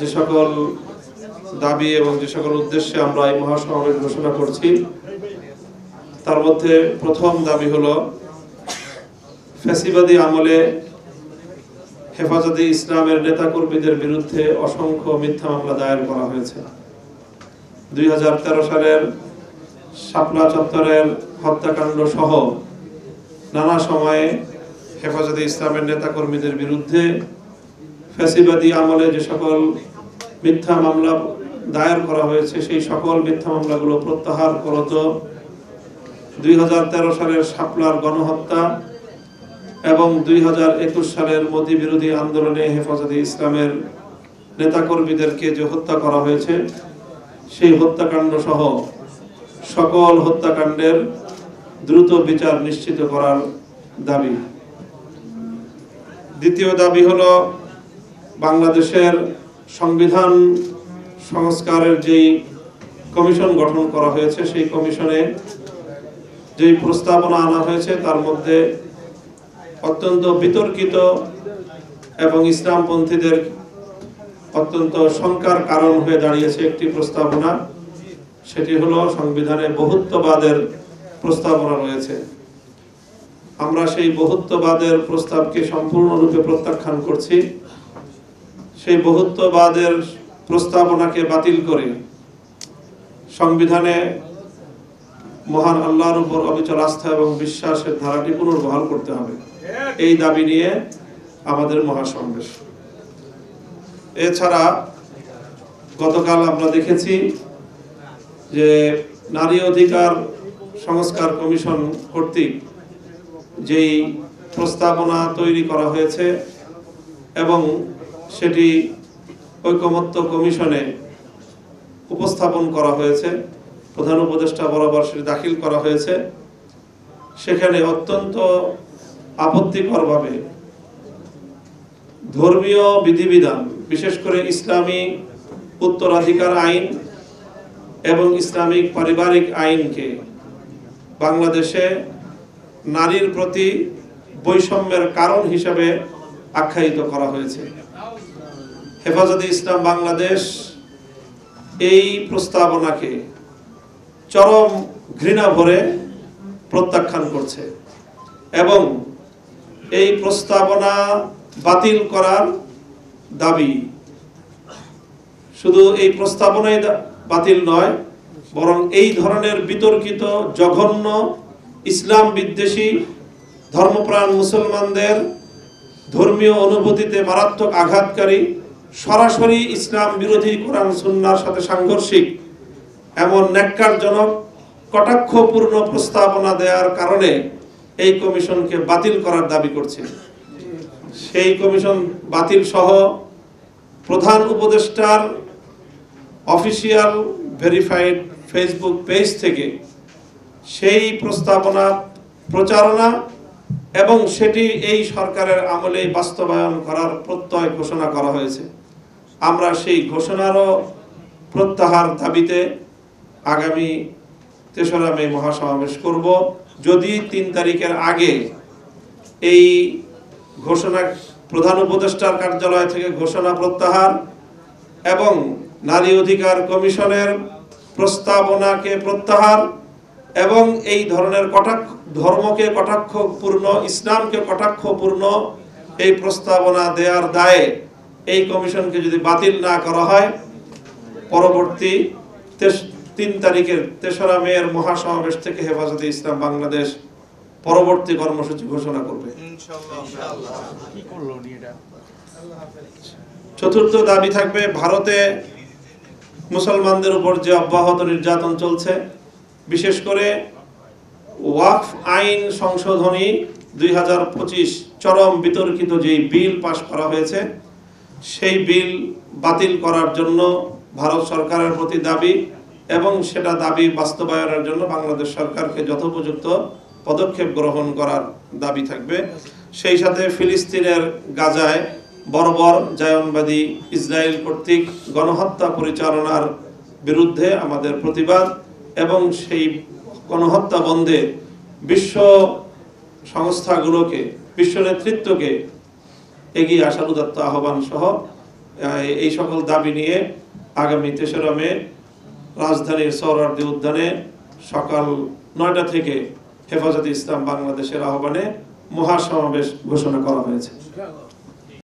যে সকল দাবি এবং যে সকল উদ্দেশ্যে আমরা এই মহাসমাবেশ ঘোষণা করছি, তার মধ্যে প্রথম দাবি হলো ফ্যাসিবাদী আমলে হেফাজতে ইসলামের নেতাকর্মীদের বিরুদ্ধে অসংখ্য মিথ্যা মামলা দায়ের করা হয়েছে। 2013 সালের শাপলা চত্বরের হত্যাকাণ্ড সহ নানা সময়ে হেফাজতে ইসলামের নেতাকর্মীদের বিরুদ্ধে ফ্যাসিবাদী আমলে যে সকল মিথ্যা মামলা দায়ের করা হয়েছে, সেই সকল মিথ্যা মামলাগুলো প্রত্যাহার করত 2013 সালের শাপলার গণহত্যা এবং 2021 সালের মোদি বিরোধী আন্দোলনে হেফাজতে ইসলামের নেতাকর্মীদেরকে যে হত্যা করা হয়েছে, সেই হত্যাকাণ্ড সহ সকল হত্যাকাণ্ডের দ্রুত বিচার নিশ্চিত করার দাবি। দ্বিতীয় দাবি হলো বাংলাদেশের সংবিধান সংস্কারের যেই কমিশন গঠন করা হয়েছে, সেই কমিশনে যেই প্রস্তাবনা আনা হয়েছে তার মধ্যে অত্যন্ত বিতর্কিত এবং ইসলামপন্থীদের অত্যন্ত শঙ্কার কারণ হয়ে দাঁড়িয়েছে একটি প্রস্তাবনা, সেটি হলো সংবিধানে বহুত্ববাদের প্রস্তাবনা রয়েছে। আমরা সেই বহুত্ববাদের প্রস্তাবকে সম্পূর্ণরূপে প্রত্যাখ্যান করছি। সেই বহুত্ববাদের প্রস্তাবনাকে বাতিল করে সংবিধানে মহান আল্লাহর উপর অবিচল আস্থা এবং বিশ্বাসের ধারাটি পুনর্বহাল করতে হবে, এই দাবি নিয়ে আমাদের মহাসমাবেশ। এছাড়া গতকাল আমরা দেখেছি যে নারী অধিকার সংস্কার কমিশন কর্তৃক যেই প্রস্তাবনা তৈরি করা হয়েছে এবং সেটি ঐকমত্য কমিশনে উপস্থাপন করা হয়েছে, প্রধান উপদেষ্টা বরাবর সেটি দাখিল করা হয়েছে, সেখানে অত্যন্ত আপত্তিকরভাবে ধর্মীয় বিধিবিধান, বিশেষ করে ইসলামী উত্তরাধিকার আইন এবং ইসলামিক পারিবারিক আইনকে বাংলাদেশে নারীর প্রতি বৈষম্যের কারণ হিসেবে আখ্যায়িত করা হয়েছে। হেফাজতে ইসলাম বাংলাদেশ এই প্রস্তাবনাকে চরম ঘৃণা ভরে প্রত্যাখ্যান করছে এবং এই প্রস্তাবনা বাতিল করার দাবি, শুধু এই প্রস্তাবনাই বাতিল নয়, বরং এই ধরনের বিতর্কিত জঘন্য ইসলাম বিদ্বেষী ধর্মপ্রাণ মুসলমানদের ধর্মীয় অনুভূতিতে মারাত্মক আঘাতকারী, সরাসরি ইসলাম বিরোধী কোরআন সুন্নাহর সাথে সাংঘর্ষিক এমন ন্যাক্কারজনক কটাক্ষপূর্ণ প্রস্তাবনা দেওয়ার কারণে এই কমিশনকে বাতিল করার দাবি করছে। সেই কমিশন বাতিল সহ প্রধান উপদেষ্টার অফিসিয়াল ভেরিফাইড ফেসবুক পেজ থেকে সেই প্রস্তাবনা প্রচারণা এবং সেটি এই সরকারের আমলে বাস্তবায়ন করার প্রত্যয় ঘোষণা করা হয়েছে। আমরা সেই ঘোষণারও প্রত্যাহার দাবিতে আগামী 3রা মে মহাসমাবেশ করব। যদি 3 তারিখের আগে এই ঘোষণা প্রধান উপদেষ্টার কার্যালয় থেকে ঘোষণা প্রত্যাহার এবং নারী অধিকার কমিশনের প্রস্তাবনাকে প্রত্যাহার এবং এই ধরনের ধর্মকে কটাক্ষপূর্ণ, ইসলামকে কটাক্ষপূর্ণ এই প্রস্তাবনা দেওয়ার দায়ে এই কমিশনকে যদি বাতিল না করা হয়, পরবর্তী 3 তারিখের 3রা মের মহাসমাবেশ থেকে হেফাজতে ইসলাম বাংলাদেশ পরবর্তী কর্মসূচি ঘোষণা করবে। চতুর্থ দাবি থাকবে ভারতে মুসলমানদের উপর যে অব্যাহত নির্যাতন চলছে, বিশেষ করে ওয়াকফ আইন সংশোধনী 2025 চরম বিতর্কিত যে বিল পাশ করা হয়েছে, সেই বিল বাতিল করার জন্য ভারত সরকারের প্রতি দাবি এবং সেটা দাবি বাস্তবায়নের জন্য বাংলাদেশ সরকারকে যথোপযুক্ত পদক্ষেপ গ্রহণ করার দাবি থাকবে। সেই সাথে ফিলিস্তিনের গাজায় বর্বর জায়নবাদী ইসরায়েল কর্তৃক গণহত্যা পরিচালনার বিরুদ্ধে আমাদের প্রতিবাদ এবং সেই গণহত্যা বন্ধে বিশ্ব সংস্থাগুলোকে, বিশ্ব নেতৃত্বকে এগিয়ে আসার উদাত্ত আহ্বান সহ এই সকল দাবি নিয়ে আগামী ৩রা মে রাজধানীর সোহরাওয়ার্দী উদ্যানে সকাল ৯টা থেকে হেফাজতে ইসলাম বাংলাদেশের আহ্বানে মহাসমাবেশ ঘোষণা করা হয়েছে।